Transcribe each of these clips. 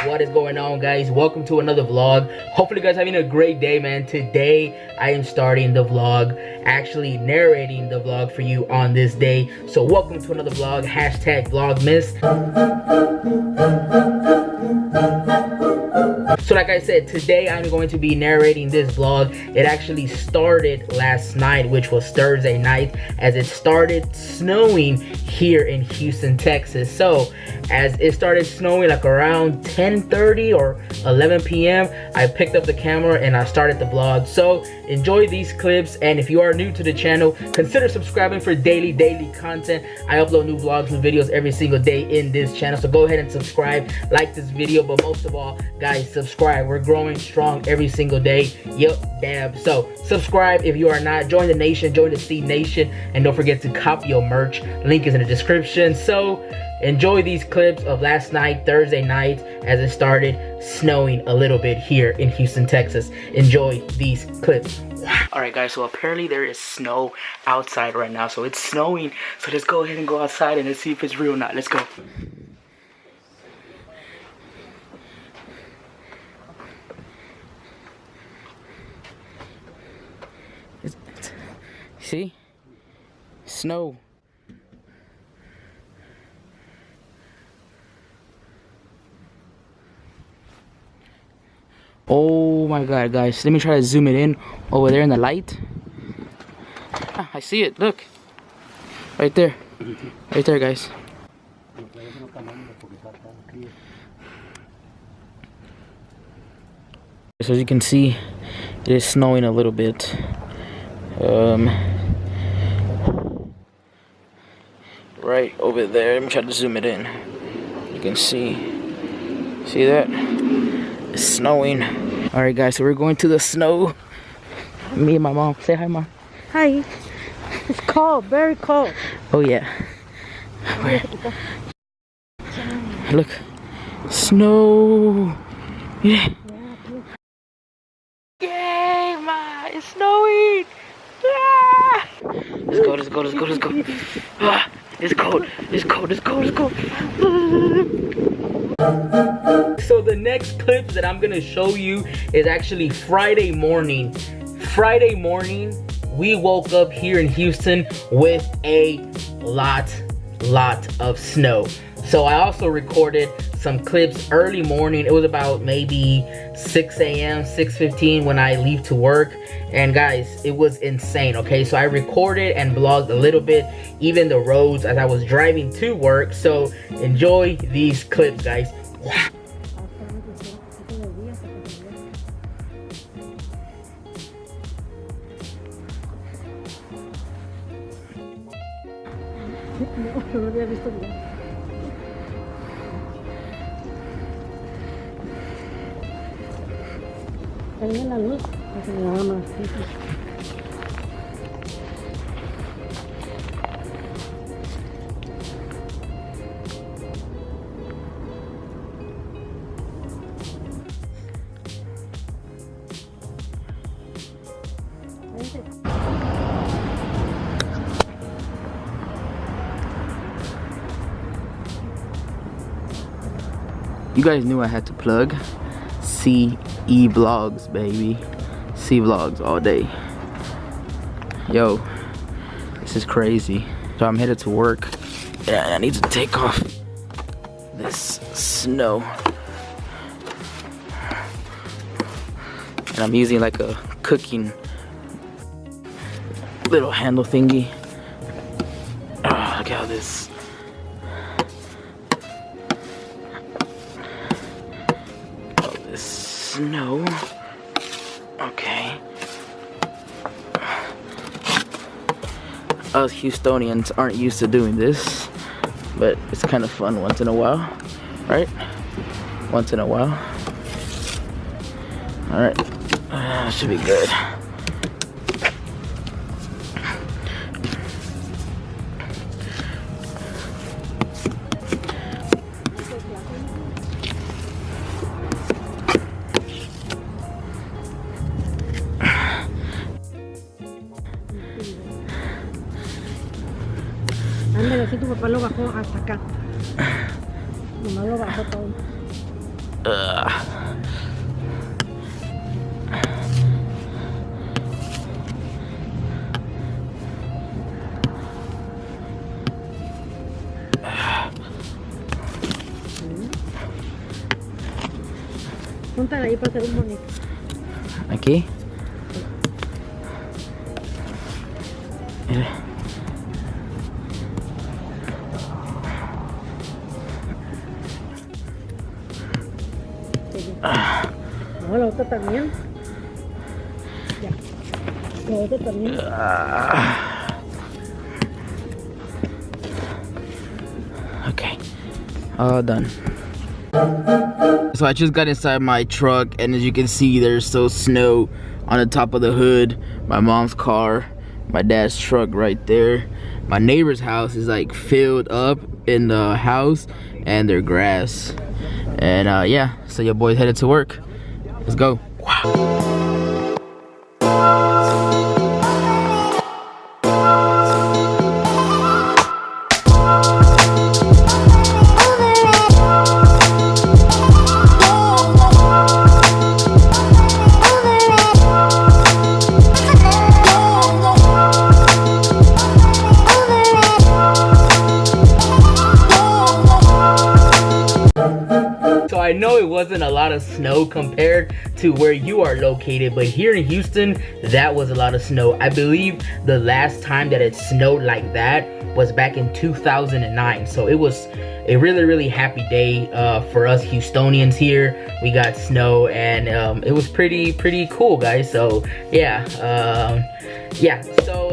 What is going on, guys? Welcome to another vlog. Hopefully you guys having a great day, man. Today I am starting the vlog, actually narrating the vlog for you on this day. So welcome to another vlog, hashtag vlogmas. So like I said, today I'm going to be narrating this vlog. It actually started last night, which was Thursday night, as it started snowing here in Houston, Texas. So as it started snowing like around 10:30 or 11 p.m. I picked up the camera and I started the vlog. So enjoy these clips, and if you are new to the channel, consider subscribing for daily content. I upload new vlogs, new videos every single day in this channel, so go ahead and subscribe, like this video, but most of all, guys, subscribe. We're growing strong every single day. Yep, dab. So subscribe if you are not. Join the nation, join the Seed Nation, and don't forget to copy your merch. Link is in the description. So enjoy these clips of last night, Thursday night, as it started snowing a little bit here in Houston, Texas. Enjoy these clips. Alright guys, so apparently there is snow outside right now. So it's snowing. So let's go ahead and go outside and let's see if it's real or not. Let's go. See? Snow. Oh my god, guys. Let me try to zoom it in over there in the light. Ah, I see it. Look. Right there. Right there, guys. So as you can see, it is snowing a little bit. Right over there. Let me try to zoom it in. You can see that? It's snowing. Alright guys, so we're going to the snow. Me and my mom. Say hi, Mom. Hi. It's cold, very cold. Oh yeah. Look. Snow. Yeah. Yay, Ma! It's snowing! Ah! Let's go, let's go, let's go, let's go. Ah, it's cold, it's cold, it's cold, it's cold. So the next clip that I'm gonna show you is actually Friday morning. Friday morning, we woke up here in Houston with a lot of snow. So I also recorded some clips early morning. It was about maybe 6 a.m., 6:15 when I leave to work. And guys, it was insane, okay? So I recorded and vlogged a little bit, even the roads as I was driving to work. So enjoy these clips, guys. No había visto bien. Ahí en la luz, se me daba más. You guys knew I had to plug CE Vlogs, baby. C Vlogs all day. Yo, this is crazy. So I'm headed to work. Yeah, I need to take off this snow. And I'm using like a cooking little handle thingy. Oh, look how this. Snow. Okay. Us Houstonians aren't used to doing this, but it's kind of fun once in a while, right? Once in a while. All right, should be good. Ándale, así tu papá lo bajó hasta acá. Nomás lo bajó todo. Ponte ahí para hacer un bonito. Aquí. Mira. No, la otra también. Ya. La otra también. Okay. All done. So I just got inside my truck, and as you can see, there's still snow on the top of the hood. My mom's car, my dad's truck right there. My neighbor's house is like filled up in the house and their grass. And yeah, so your boy's headed to work. Let's go. Wow. I know it wasn't a lot of snow compared to where you are located, but here in Houston, that was a lot of snow. I believe the last time that it snowed like that was back in 2009. So it was a really happy day for us Houstonians here. We got snow, and it was pretty cool, guys. So yeah, so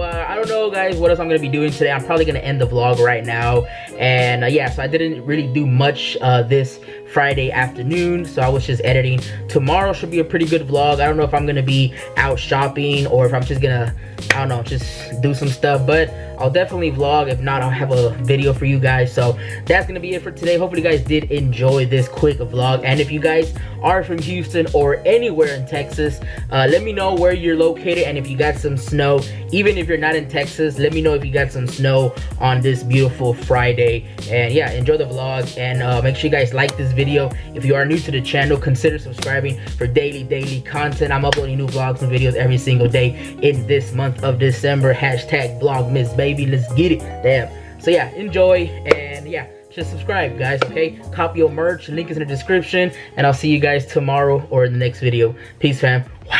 I don't know, guys, what else I'm gonna be doing today. I'm probably gonna end the vlog right now. And yeah, so I didn't really do much this Friday afternoon, so I was just editing. Tomorrow should be a pretty good vlog. I don't know if I'm gonna be out shopping or if I'm just gonna, I don't know, just do some stuff, but I'll definitely vlog. If not, I'll have a video for you guys. So that's gonna be it for today. Hopefully you guys did enjoy this quick vlog, and if you guys are from Houston or anywhere in Texas, let me know where you're located, and if you got some snow. Even if you're not in Texas, let me know if you got some snow on this beautiful Friday. And yeah, enjoy the vlog, and make sure you guys like this video. If you are new to the channel, consider subscribing for daily content. I'm uploading new vlogs and videos every single day in this month of December. Hashtag Vlogmas, baby. Let's get it. Damn. So yeah, enjoy, and yeah, just subscribe, guys. Okay, copy your merch, link is in the description, and I'll see you guys tomorrow or in the next video. Peace, fam. Wow.